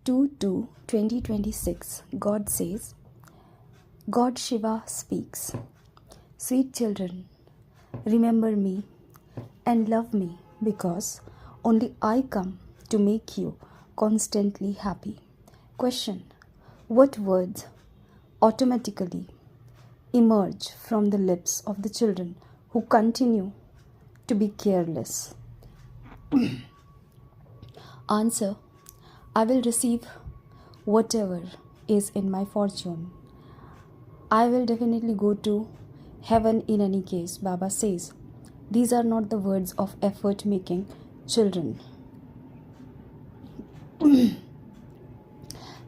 2/2/2026, God says, God Shiva speaks, sweet children, remember me and love me because only I come to make you constantly happy. Question: what words automatically emerge from the lips of the children who continue to be careless? Answer: I will receive whatever is in my fortune. I will definitely go to heaven in any case, Baba says. These are not the words of effort making children.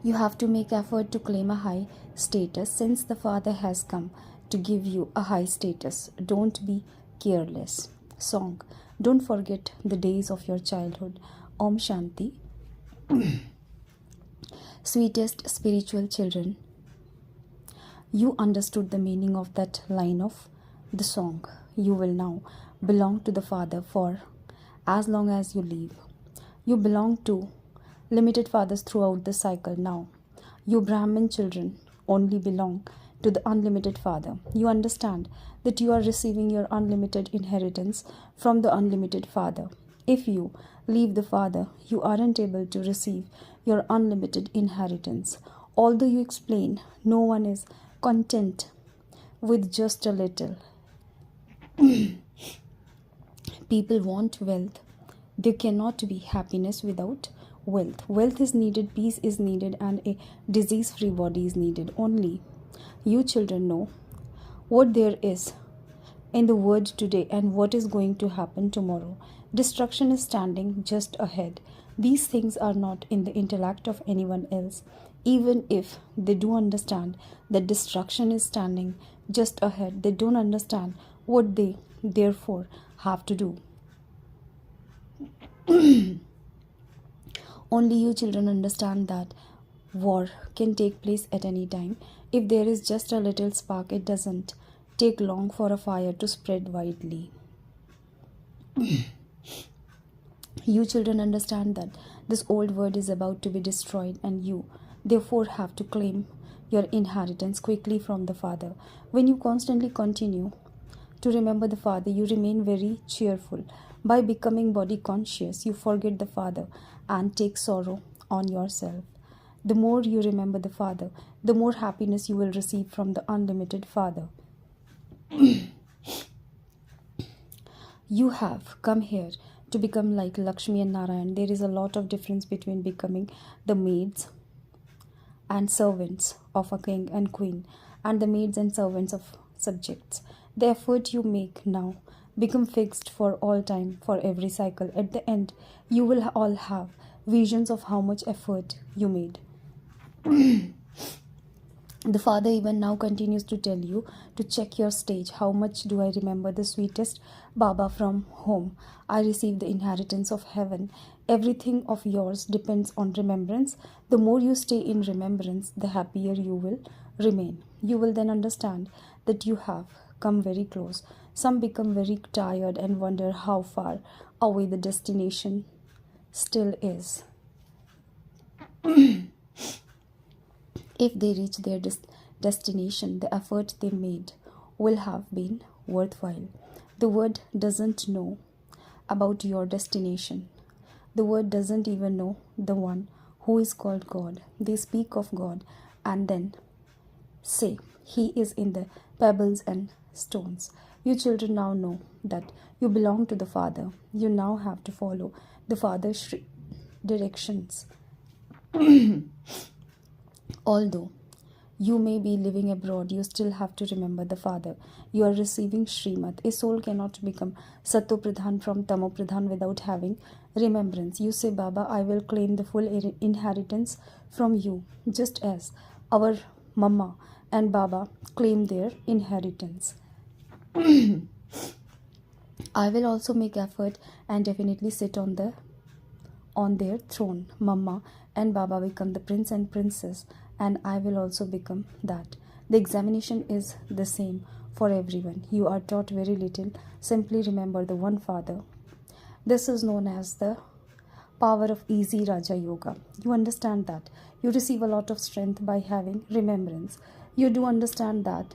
You have to make effort to claim a high status since the Father has come to give you a high status. Don't be careless. Song: don't forget the days of your childhood. Om Shanti. Sweetest spiritual children, you understood the meaning of that line of the song. You will now belong to the Father for as long as you live. You belong to limited fathers throughout the cycle now. You Brahmin children only belong to the unlimited Father. You understand that you are receiving your unlimited inheritance from the unlimited Father. If you leave the Father, you aren't able to receive your unlimited inheritance. Although you explain, no one is content with just a little. People want wealth. There cannot be happiness without wealth. Wealth is needed, peace is needed, and a disease-free body is needed. Only you children know what there is in the world today and what is going to happen tomorrow. Destruction is standing just ahead. These things are not in the intellect of anyone else. Even if they do understand that destruction is standing just ahead, they don't understand what they therefore have to do. Only you children understand that war can take place at any time. If there is just a little spark, it doesn't take long for a fire to spread widely. You children understand that this old world is about to be destroyed, and you therefore have to claim your inheritance quickly from the Father. When you constantly continue to remember the Father, you remain very cheerful. By becoming body conscious, you forget the Father and take sorrow on yourself. The more you remember the Father, the more happiness you will receive from the unlimited Father. You have come here to become like Lakshmi and Narayan. There is a lot of difference between becoming the maids and servants of a king and queen and the maids and servants of subjects. The effort you make now become fixed for all time, for every cycle. At the end, you will all have visions of how much effort you made. The Father even now continues to tell you to check your stage. How much do I remember the sweetest Baba from home? I receive the inheritance of heaven. Everything of yours depends on remembrance. The more you stay in remembrance, the happier you will remain. You will then understand that you have come very close. Some become very tired and wonder how far away the destination still is. If they reach their destination, the effort they made will have been worthwhile. The word doesn't know about your destination. The word doesn't even know the one who is called God. They speak of God and then say, He is in the pebbles and stones. You children now know that you belong to the Father. You now have to follow the Father's directions. Although you may be living abroad, you still have to remember the Father. You are receiving Srimad. A soul cannot become Sato Pradhan from Tamo Pradhan without having remembrance. You say, Baba, I will claim the full inheritance from you, just as our Mama and Baba claim their inheritance. I will also make effort and definitely sit on their throne. Mama and Baba become the prince and princess, and I will also become that. The examination is the same for everyone. You are taught very little. Simply remember the one Father. This is known as the power of easy Raja Yoga. You understand that. You receive a lot of strength by having remembrance. You do understand that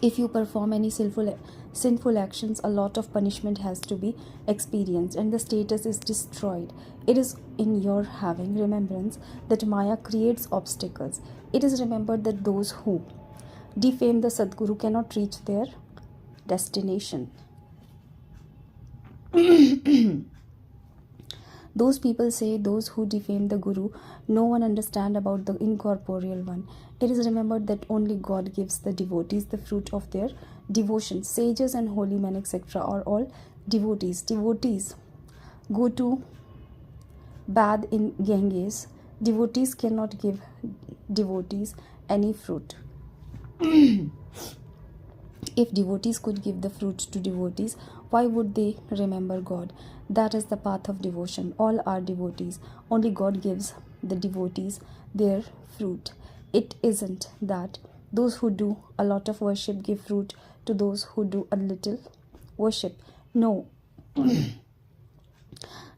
if you perform any sinful actions, a lot of punishment has to be experienced and the status is destroyed. It is in your having remembrance that Maya creates obstacles. It is remembered that those who defame the Sadguru cannot reach their destination. Those people say those who defame the Guru, no one understand about the incorporeal one. It is remembered that only God gives the devotees the fruit of their devotion. Sages and holy men, etc. are all devotees. Devotees go to bathe in Ganges. Devotees cannot give devotees any fruit. If devotees could give the fruit to devotees, why would they remember God? That is the path of devotion. All are devotees. Only God gives the devotees their fruit. It isn't that those who do a lot of worship give fruit to those who do a little worship. No.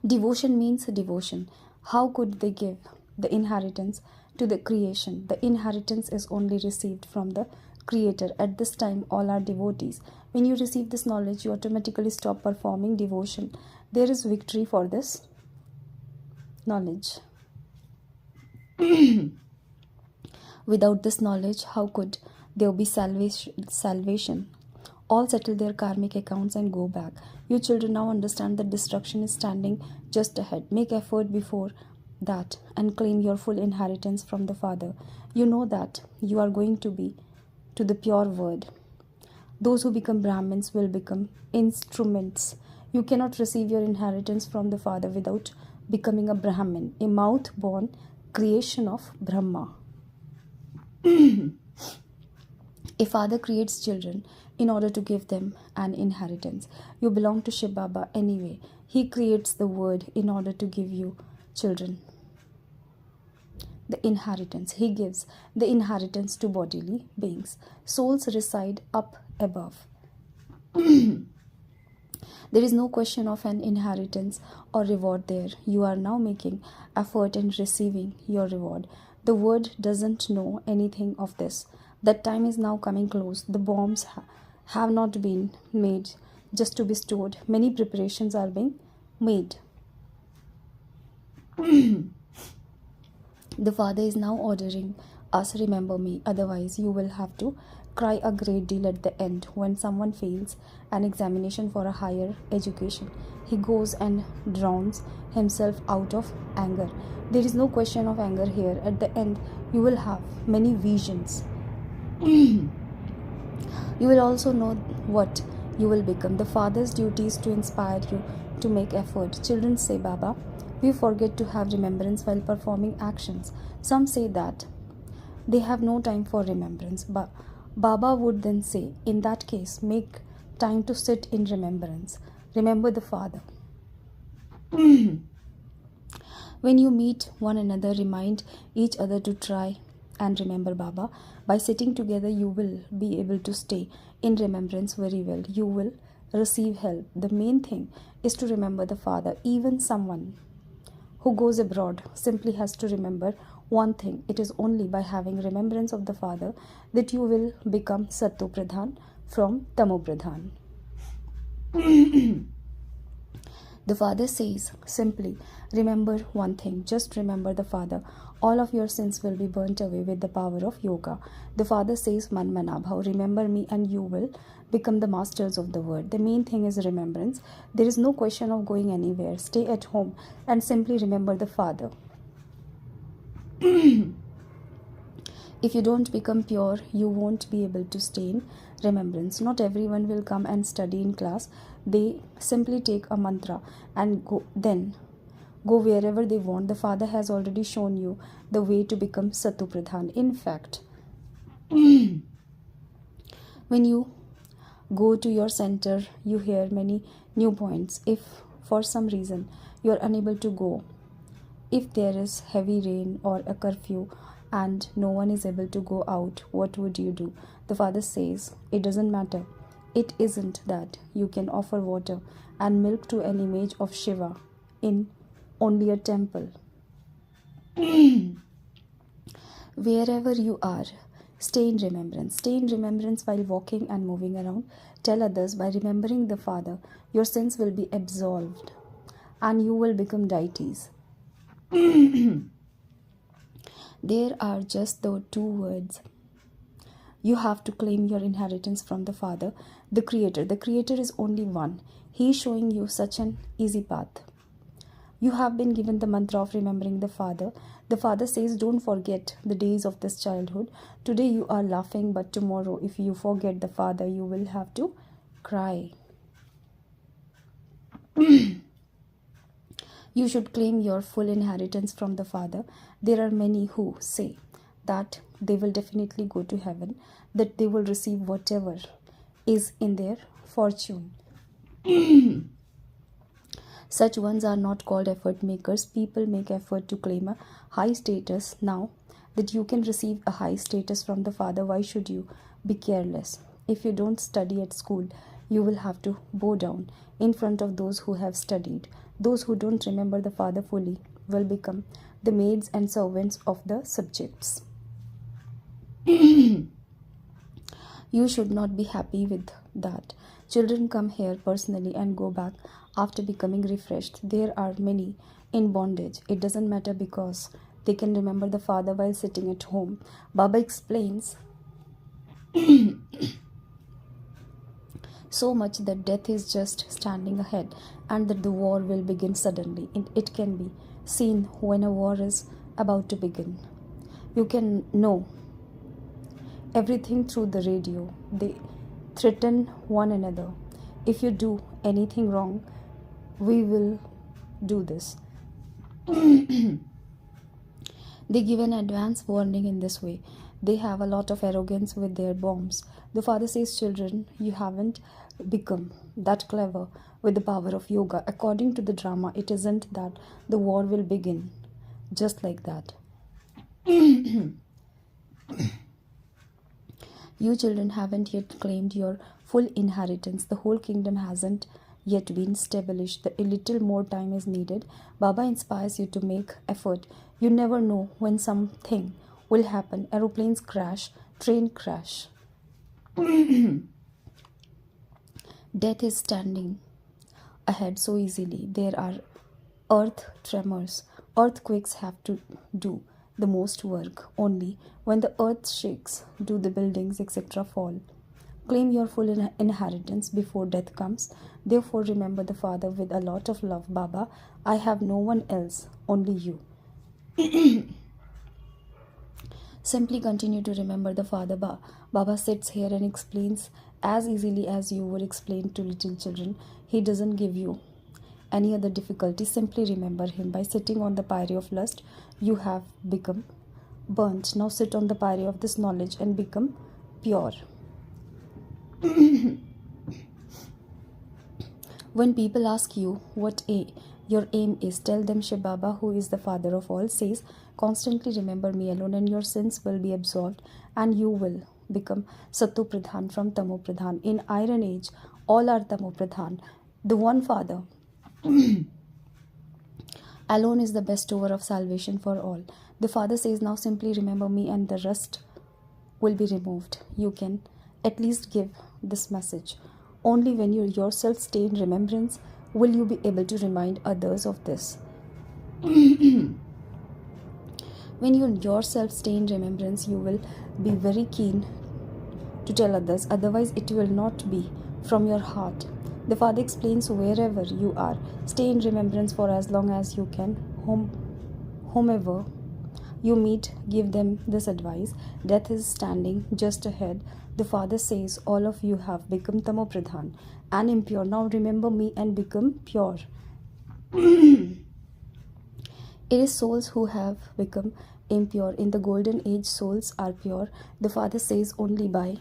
Devotion means devotion. How could they give the inheritance to the creation? The inheritance is only received from the Creator. At this time, all are devotees. When you receive this knowledge, you automatically stop performing devotion. There is victory for this knowledge. Without this knowledge, how could there be salvation? All settle their karmic accounts and go back. You children now understand that destruction is standing just ahead. Make effort before that and claim your full inheritance from the Father. You know that you are going to be to the pure word. Those who become Brahmins will become instruments. You cannot receive your inheritance from the Father without becoming a Brahmin, a mouth-born creation of Brahma. A father creates children in order to give them an inheritance. You belong to Shiv Baba anyway. He creates the word in order to give you children. The inheritance. He gives the inheritance to bodily beings. Souls reside up above. There is no question of an inheritance or reward there. You are now making effort and receiving your reward. The word doesn't know anything of this. That time is now coming close. The bombs have not been made just to be stored. Many preparations are being made. The Father is now ordering us, remember me, otherwise you will have to cry a great deal at the end. When someone fails an examination for a higher education, he goes and drowns himself out of anger. There is no question of anger here. At the end, you will have many visions. You will also know what you will become. The Father's duty is to inspire you to make effort. Children say, Baba, we forget to have remembrance while performing actions. Some say that they have no time for remembrance. But Baba would then say, in that case, make time to sit in remembrance. Remember the Father. When you meet one another, remind each other to try and remember Baba. By sitting together, you will be able to stay in remembrance very well. You will receive help. The main thing is to remember the Father. Even someone who goes abroad simply has to remember one thing. It is only by having remembrance of the Father that you will become Satto Pradhan from Tamo Pradhan. The Father says simply, remember one thing. Just remember the Father. All of your sins will be burnt away with the power of yoga. The Father says, Man Manabhav, remember me and you will become the masters of the word. The main thing is remembrance. There is no question of going anywhere. Stay at home and simply remember the Father. If you don't become pure, you won't be able to stay in remembrance. Not everyone will come and study in class. They simply take a mantra and then go wherever they want. The Father has already shown you the way to become Sattu Pradhan. In fact, when you go to your center, you hear many new points. If for some reason you are unable to go, if there is heavy rain or a curfew and no one is able to go out, what would you do? The Father says, it doesn't matter. It isn't that you can offer water and milk to an image of Shiva in only a temple. Wherever you are, stay in remembrance. Stay in remembrance while walking and moving around. Tell others, by remembering the Father, your sins will be absolved and you will become deities. There are just the two words. You have to claim your inheritance from the Father, the Creator. The Creator is only one. He is showing you such an easy path. You have been given the mantra of remembering the Father. The Father says, don't forget the days of this childhood. Today you are laughing, but tomorrow if you forget the Father, you will have to cry. You should claim your full inheritance from the Father. There are many who say that they will definitely go to heaven, that they will receive whatever is in their fortune. Such ones are not called effort makers. People make effort to claim a high status. Now that you can receive a high status from the Father, why should you be careless? If you don't study at school, you will have to bow down in front of those who have studied. Those who don't remember the Father fully will become the maids and servants of the subjects. You should not be happy with that. Children come here personally and go back after becoming refreshed. There are many in bondage. It doesn't matter because they can remember the Father while sitting at home. Baba explains so much that death is just standing ahead and that the war will begin suddenly. It can be seen when a war is about to begin. You can know everything through the radio. They threaten one another. If you do anything wrong, we will do this. They give an advance warning in this way. They have a lot of arrogance with their bombs. The Father says, children, you haven't become that clever with the power of yoga. According to the drama, it isn't that the war will begin just like that. You children haven't yet claimed your full inheritance. The whole kingdom hasn't yet been established. A little more time is needed. Baba inspires you to make effort. You never know when something will happen. Aeroplanes crash, train crash. Death is standing ahead so easily. There are earth tremors. Earthquakes have to do the most work. Only when the earth shakes do the buildings etc. fall. Claim your full inheritance before death comes. Therefore remember the Father with a lot of love. Baba, I have no one else, only you. Simply continue to remember the Father. Baba sits here and explains as easily as you would explain to little children. He doesn't give you any other difficulty. Simply remember him. By sitting on the pyre of lust, you have become burnt. Now sit on the pyre of this knowledge and become pure. When people ask you what your aim is, tell them Shiv Baba, who is the Father of all, says, constantly remember me alone and your sins will be absolved and you will become Sato Pradhan from Tamo Pradhan. In Iron Age, all are Tamo Pradhan. The one Father alone is the bestower of salvation for all. The Father says, now simply remember me and the rest will be removed. You can at least give this message. Only when you yourself stay in remembrance will you be able to remind others of this. When you yourself stay in remembrance, you will be very keen to tell others. Otherwise, it will not be from your heart. The Father explains, wherever you are, stay in remembrance for as long as you can. Whomever you meet, give them this advice. Death is standing just ahead. The Father says, all of you have become Tamo Pradhan and impure. Now remember me and become pure. It is souls who have become impure. In the golden age, souls are pure. The Father says, only by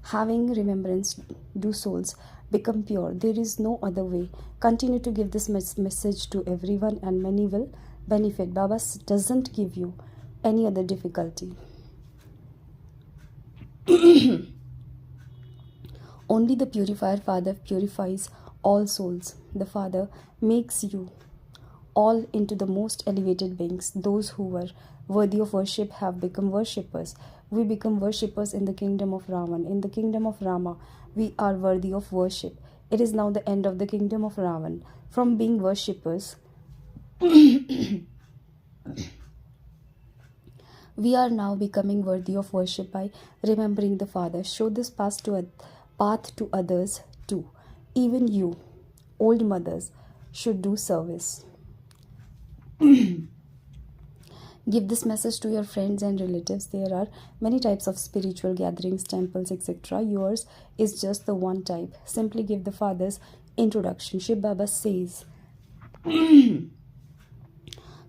having remembrance do souls become pure. There is no other way. Continue to give this message to everyone and many will benefit. Baba doesn't give you any other difficulty. Only the purifier Father purifies all souls. The Father makes you all into the most elevated beings. Those who were worthy of worship have become worshippers. We become worshippers in the kingdom of Ravan. In the kingdom of Rama, we are worthy of worship. It is now the end of the kingdom of Ravan. From being worshippers, we are now becoming worthy of worship by remembering the Father. Show this path to others too. Even you, old mothers, should do service. Give this message to your friends and relatives. There are many types of spiritual gatherings, temples, etc. Yours is just the one type. Simply give the Father's introduction. Shiv Baba says,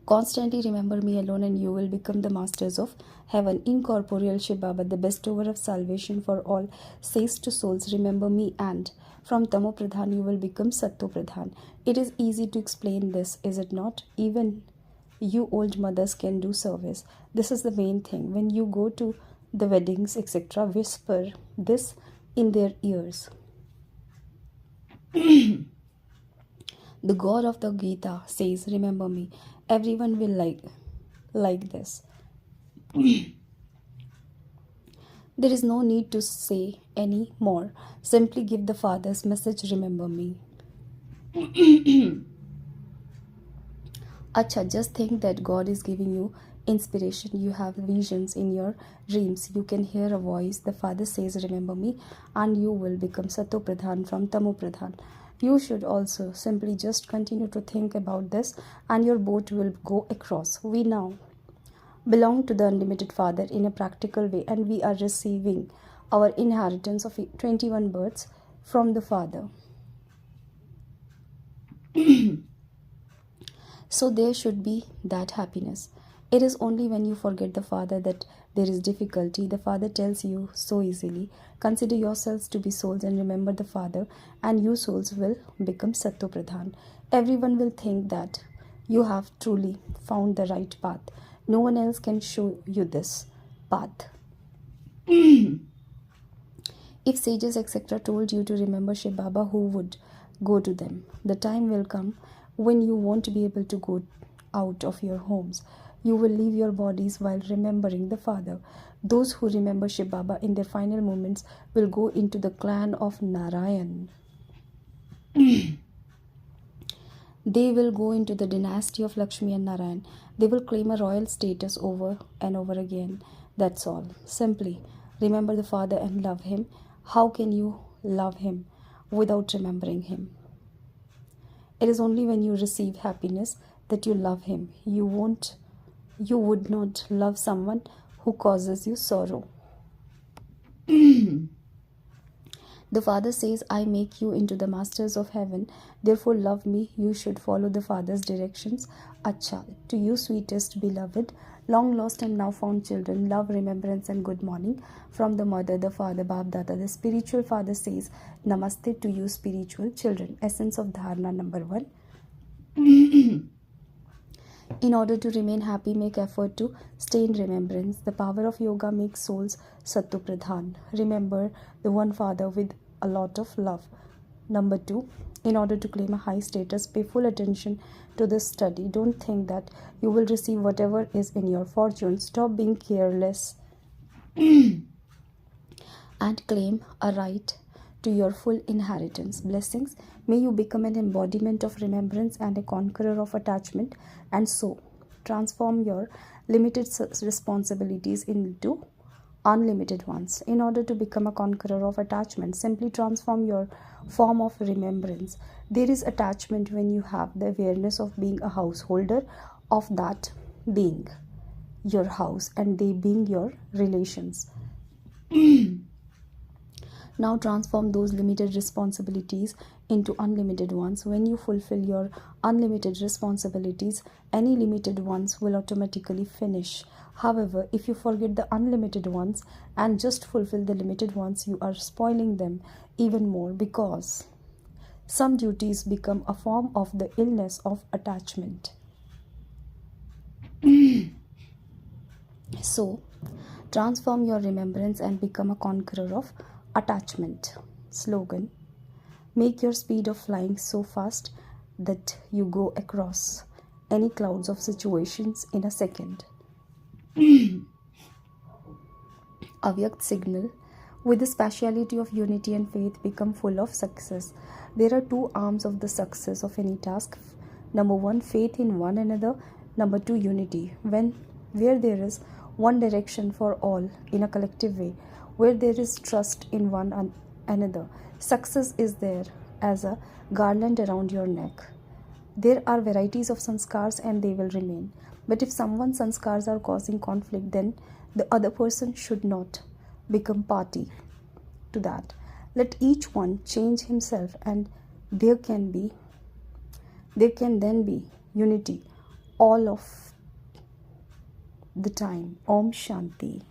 constantly remember me alone and you will become the masters of heaven. Incorporeal Shiv Baba, the bestower of salvation for all, says to souls, remember me, and from Tamo Pradhan you will become Satto Pradhan. It is easy to explain this, is it not? Even you old mothers can do service. This is the main thing. When you go to the weddings, etc., whisper this in their ears. The God of the Gita says, remember me. Everyone will like this. There is no need to say any more. Simply give the Father's message, remember me. Acha, just think that God is giving you inspiration. You have visions in your dreams. You can hear a voice. The Father says, remember me, and you will become Sato Pradhan from Tamo Pradhan. You should also simply just continue to think about this and your boat will go across. We now belong to the unlimited Father in a practical way, and we are receiving our inheritance of 21 births from the Father. So there should be that happiness. It is only when you forget the Father that there is difficulty. The Father tells you so easily, consider yourselves to be souls and remember the Father, and you souls will become Satto Pradhan. Everyone will think that you have truly found the right path. No one else can show you this path. If sages etc. told you to remember Shiv Baba, who would go to them? The time will come when you won't be able to go out of your homes. You will leave your bodies while remembering the Father. Those who remember Shiv Baba in their final moments will go into the clan of Narayan. They will go into the dynasty of Lakshmi and Narayan. They will claim a royal status over and over again. That's all. Simply remember the Father and love Him. How can you love Him without remembering Him? It is only when you receive happiness that you love Him. You would not love someone who causes you sorrow. The Father says, I make you into the masters of heaven. Therefore love me. You should follow the Father's directions. Acha, to you sweetest beloved, long lost and now found children, love, remembrance and good morning from the Mother, the Father, Bab Dada. The spiritual Father says, Namaste to you spiritual children. Essence of Dharana number 1. In order to remain happy, make effort to stay in remembrance. The power of yoga makes souls Satto Pradhan. Remember the one Father with a lot of love. Number 2, in order to claim a high status, pay full attention to this study. Don't think that you will receive whatever is in your fortune. Stop being careless and claim a right to your full inheritance. Blessings. May you become an embodiment of remembrance and a conqueror of attachment, and so transform your limited responsibilities into unlimited ones. In order to become a conqueror of attachment, simply transform your form of remembrance. There is attachment when you have the awareness of being a householder of that being your house and they being your relations. Now transform those limited responsibilities into unlimited ones. When you fulfill your unlimited responsibilities, any limited ones will automatically finish. However, if you forget the unlimited ones and just fulfill the limited ones, you are spoiling them even more, because some duties become a form of the illness of attachment. So, transform your remembrance and become a conqueror of attachment. Slogan: make your speed of flying so fast that you go across any clouds of situations in a second. Avyakt signal: with the speciality of unity and faith, become full of success. There are two arms of the success of any task. Number one, faith in one another. Number two, unity. Where there is one direction for all in a collective way, where there is trust in one another, success is there as a garland around your neck. There are varieties of sanskars and they will remain. But if someone's sanskars are causing conflict, then the other person should not become party to that. Let each one change himself, and there can then be unity all of the time. Om Shanti.